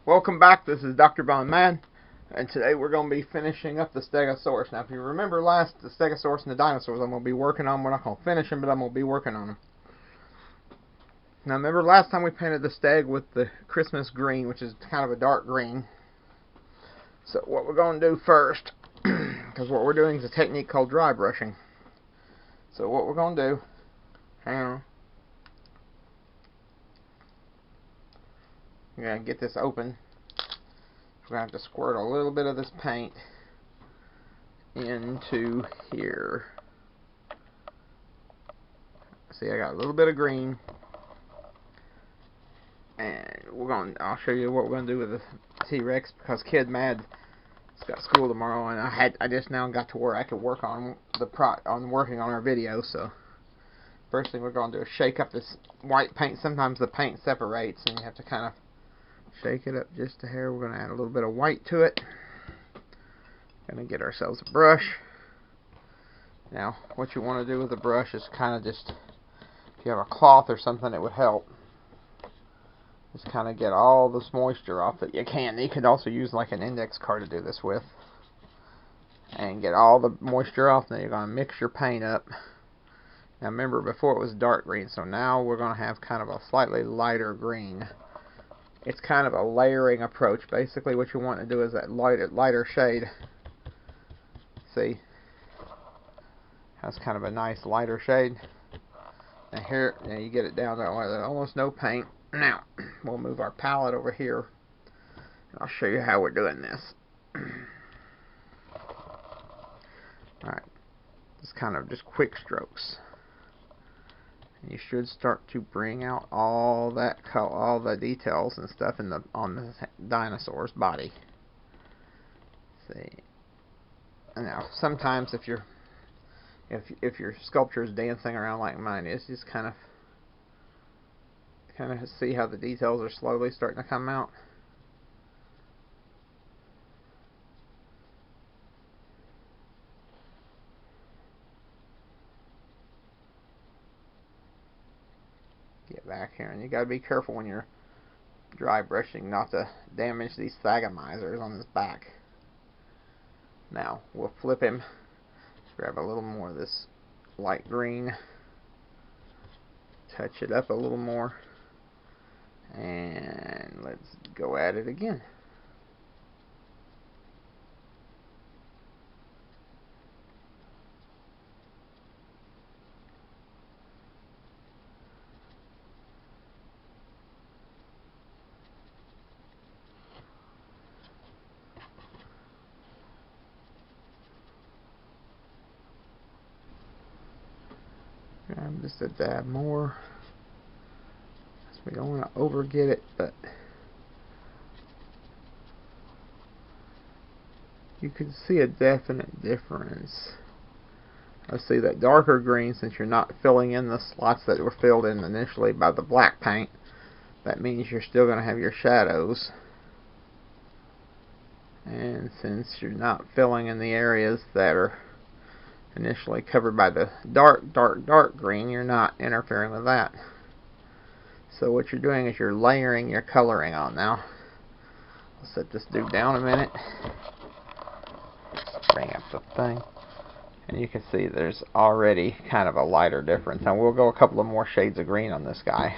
Welcome back. This is Dr. Von Man, and today we're going to be finishing up the Stegosaurus. Now, if you remember the Stegosaurus and the dinosaurs, I'm going to be working on. We're not going to finish them, but I'm going to be working on them. Now, remember last time we painted the steg with the Christmas green, which is kind of a dark green. So what we're going to do first, because what we're doing is a technique called dry brushing. So what we're going to do, hang on. I'm going to get this open. We're going to have to squirt a little bit of this paint into here. See, I got a little bit of green. And I'll show you what we're going to do with the T-Rex, because Kid Mad's got school tomorrow, and I just now got to where I could work on working on our video. So first thing we're going to do is shake up this white paint. Sometimes the paint separates, and you have to kind of shake it up just a hair. We're going to add a little bit of white to it. Going to get ourselves a brush. Now, what you want to do with the brush is kind of just, if you have a cloth or something, it would help. Just kind of get all this moisture off that you can. You could also use like an index card to do this with. And get all the moisture off. Now you're going to mix your paint up. Now remember, before it was dark green, so now we're going to have kind of a slightly lighter green. It's kind of a layering approach. Basically what you want to do is that lighter shade. See? That's kind of a nice lighter shade. And here, you get it down there, almost no paint. Now, we'll move our palette over here, and I'll show you how we're doing this. Alright, just quick strokes. And you should start to bring out all the details and stuff on the dinosaur's body. See. Now, sometimes if your sculpture is dancing around like mine is, just kind of see how the details are slowly starting to come out. Get back here, and you got to be careful when you're dry brushing not to damage these thagomisers on his back. Now we'll flip him. Grab a little more of this light green. Touch it up a little more. And let's go at it again. Grab just a dab more. We don't want to overget it, but you can see a definite difference. I see that darker green, since you're not filling in the slots that were filled in initially by the black paint. That means you're still going to have your shadows. And since you're not filling in the areas that are initially covered by the dark green, you're not interfering with that. So what you're doing is you're layering your coloring on now. I'll set this dude down a minute. Bring up the thing. And you can see there's already kind of a lighter difference. Now we'll go a couple of more shades of green on this guy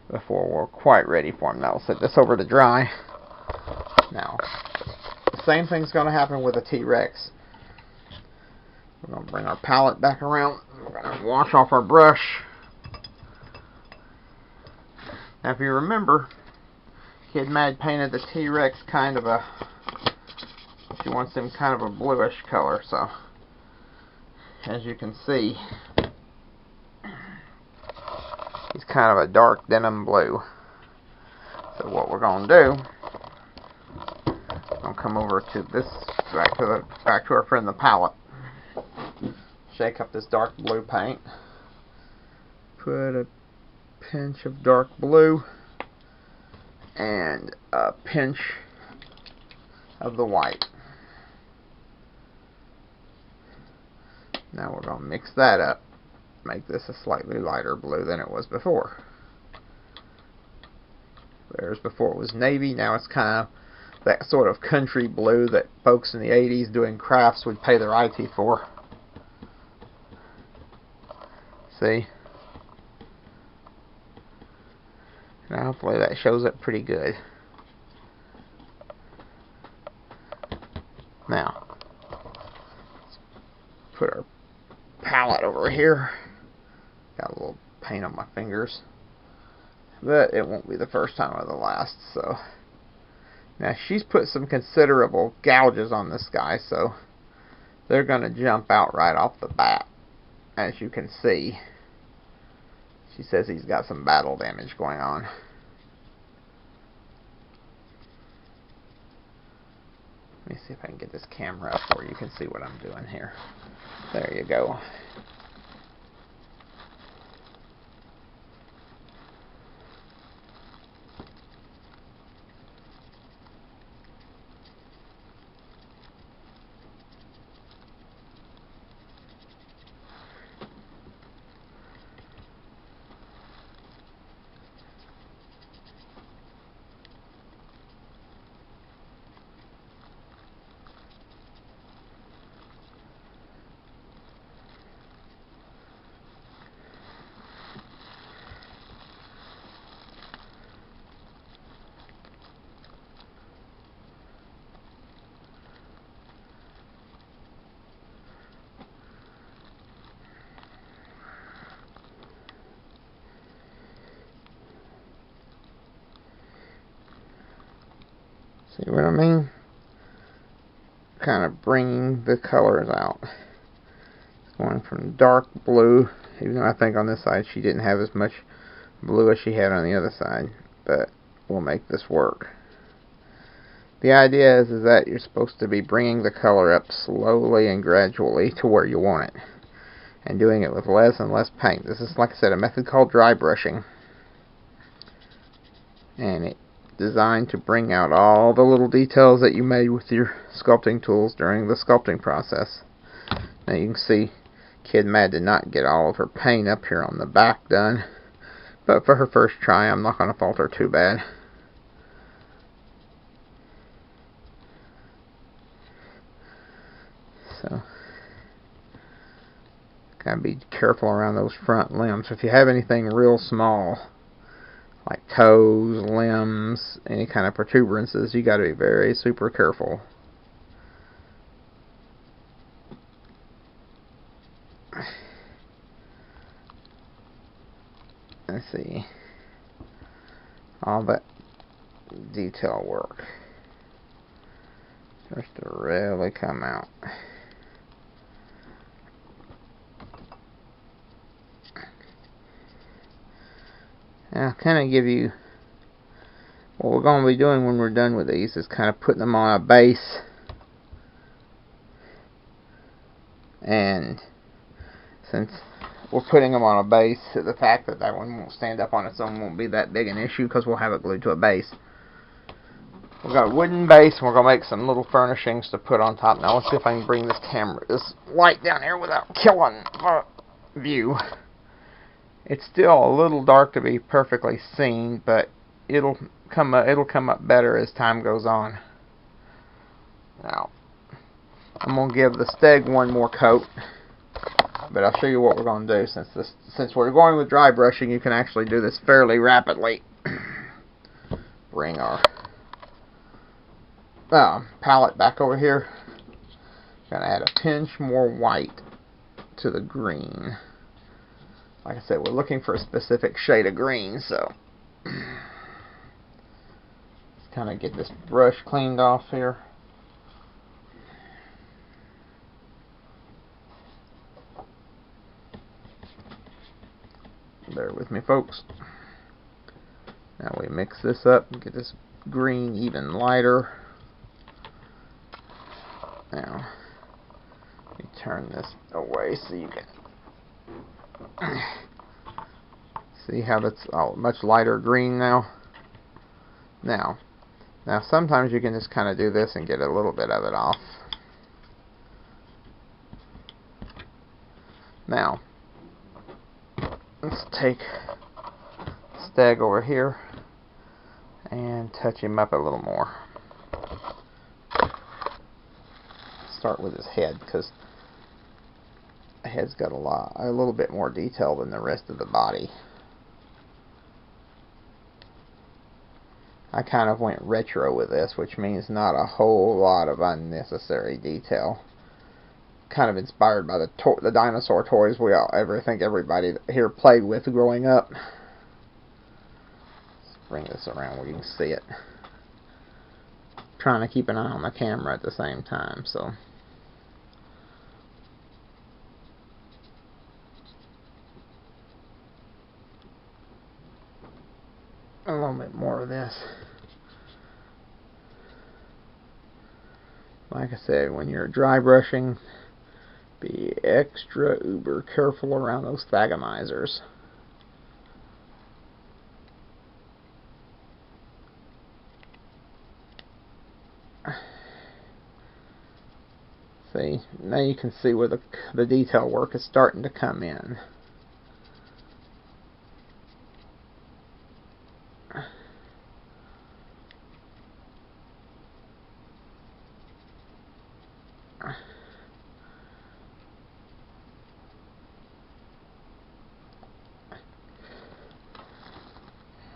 before we're quite ready for him. Now we'll set this over to dry. Now, the same thing's going to happen with a T-Rex. We're going to bring our palette back around. We're going to wash off our brush. Now, if you remember, Kid Mad painted the T-Rex kind of she wants him kind of a bluish color, so as you can see, he's kind of a dark denim blue. So what we're going to do, we're going to come over to this, back to our friend the palette, shake up this dark blue paint, put a pinch of dark blue and a pinch of the white. Now we're going to mix that up, make this a slightly lighter blue than it was before. Whereas before it was navy, now it's kind of that sort of country blue that folks in the 80s doing crafts would pay their eye teeth for. See? Now hopefully that shows up pretty good. Now, let's put our palette over here. Got a little paint on my fingers. But it won't be the first time or the last, so. Now she's put some considerable gouges on this guy, so they're going to jump out right off the bat. As you can see, she says he's got some battle damage going on. Let me see if I can get this camera up where you can see what I'm doing here. There you go. See what I mean? Kind of bringing the colors out. It's going from dark blue, even though I think on this side she didn't have as much blue as she had on the other side, but we'll make this work. The idea is that you're supposed to be bringing the color up slowly and gradually to where you want it, and doing it with less and less paint. This is, like I said, a method called dry brushing, and it's designed to bring out all the little details that you made with your sculpting tools during the sculpting process. Now you can see Kid Mad did not get all of her paint up here on the back done, but for her first try I'm not going to fault her too bad. So gotta be careful around those front limbs. If you have anything real small, like toes, limbs, any kind of protuberances, you got to be very super careful. Let's see. All that detail work starts to really come out. Now, I'll kind of give you what we're going to be doing when we're done with these is kind of putting them on a base, and since we're putting them on a base, the fact that that one won't stand up on its own won't be that big an issue because we'll have it glued to a base. We've got a wooden base, and we're going to make some little furnishings to put on top. Now let's see if I can bring this light down here without killing the view. It's still a little dark to be perfectly seen, but it'll come up better as time goes on. Now, I'm gonna give the steg one more coat, but I'll show you what we're gonna do. Since we're going with dry brushing, you can actually do this fairly rapidly. Bring our palette back over here. Gonna add a pinch more white to the green. Like I said, we're looking for a specific shade of green, so let's kind of get this brush cleaned off here. Bear with me, folks. Now we mix this up and get this green even lighter. Now, let me turn this away so you can see how that's much lighter green now. Now sometimes you can just kind of do this and get a little bit of it off. Now, let's take Steg over here and touch him up a little more. Start with his head, because the head's got a little bit more detail than the rest of the body. I kind of went retro with this, which means not a whole lot of unnecessary detail. Kind of inspired by the dinosaur toys think everybody here played with growing up. Let's bring this around where you can see it. Trying to keep an eye on the camera at the same time, so. A little bit more of this. Like I said, when you're dry brushing, be extra uber careful around those thagamizers. See, now you can see where the detail work is starting to come in.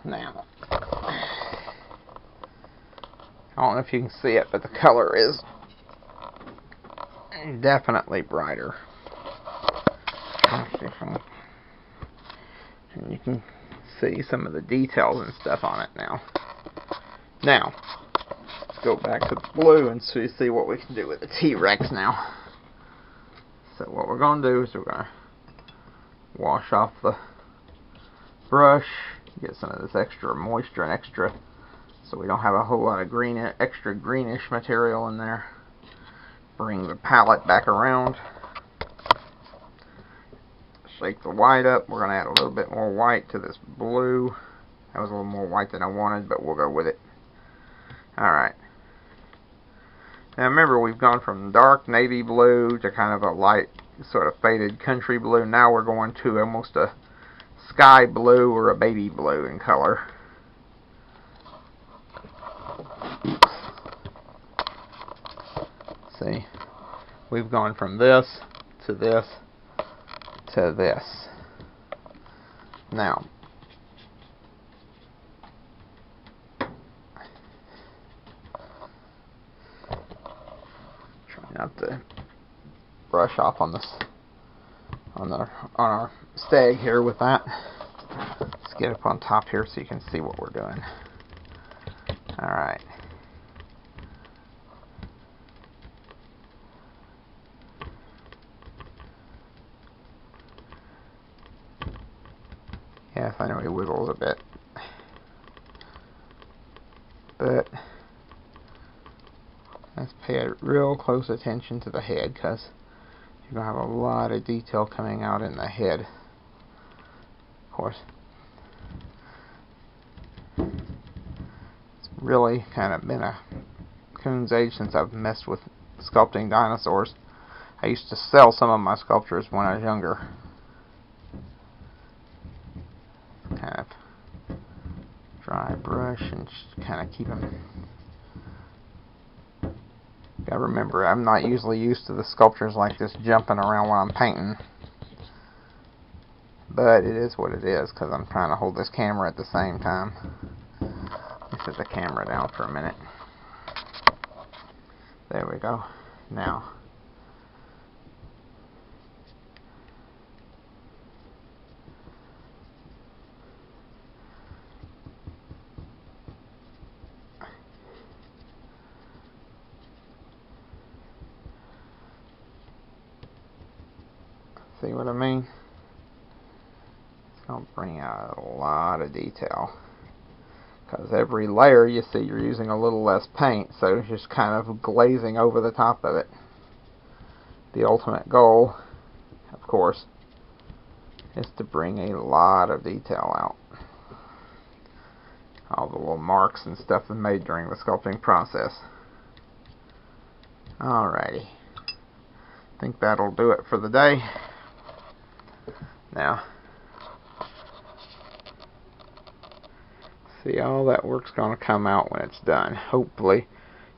Now, I don't know if you can see it, but the color is definitely brighter. And you can see some of the details and stuff on it now. Now, let's go back to the blue and see what we can do with the T-Rex now. So what we're going to do is we're going to wash off the brush, get some of this extra moisture and extra, so we don't have a whole lot of extra greenish material in there. Bring the palette back around. Shake the white up. We're going to add a little bit more white to this blue. That was a little more white than I wanted, but we'll go with it. Alright. Now remember, we've gone from dark navy blue to kind of a light, sort of faded country blue. Now we're going to almost a sky blue or a baby blue in color. See, we've gone from this to this to this. Now, try not to brush off on this on our stag here with that. Let's get up on top here so you can see what we're doing. Alright. Yes, I know he wiggles a bit. But let's pay real close attention to the head, because you're going to have a lot of detail coming out in the head. Of course, it's really kind of been a coon's age since I've messed with sculpting dinosaurs. I used to sell some of my sculptures when I was younger. Kind of dry brush and just kind of keep them. Gotta remember, I'm not usually used to the sculptures like this jumping around while I'm painting. But it is what it is, because I'm trying to hold this camera at the same time. Let me set the camera down for a minute. There we go. Now, see what I mean? It's going to bring out a lot of detail. Because every layer you see you're using a little less paint, so it's just kind of glazing over the top of it. The ultimate goal, of course, is to bring a lot of detail out. All the little marks and stuff that's made during the sculpting process. Alrighty. I think that'll do it for the day. Now, See, all that work's going to come out when it's done. Hopefully,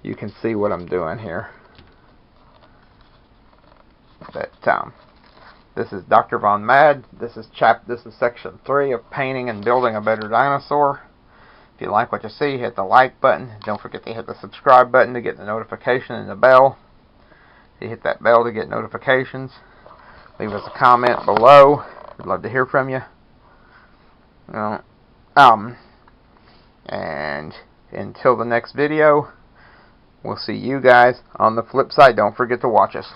you can see what I'm doing here. But, this is Dr. Von Mad. This is section 3 of painting and building a better dinosaur. If you like what you see, hit the like button. Don't forget to hit the subscribe button to get the notification and the bell. You hit that bell to get notifications. Leave us a comment below. We'd love to hear from you. And until the next video, we'll see you guys on the flip side. Don't forget to watch us.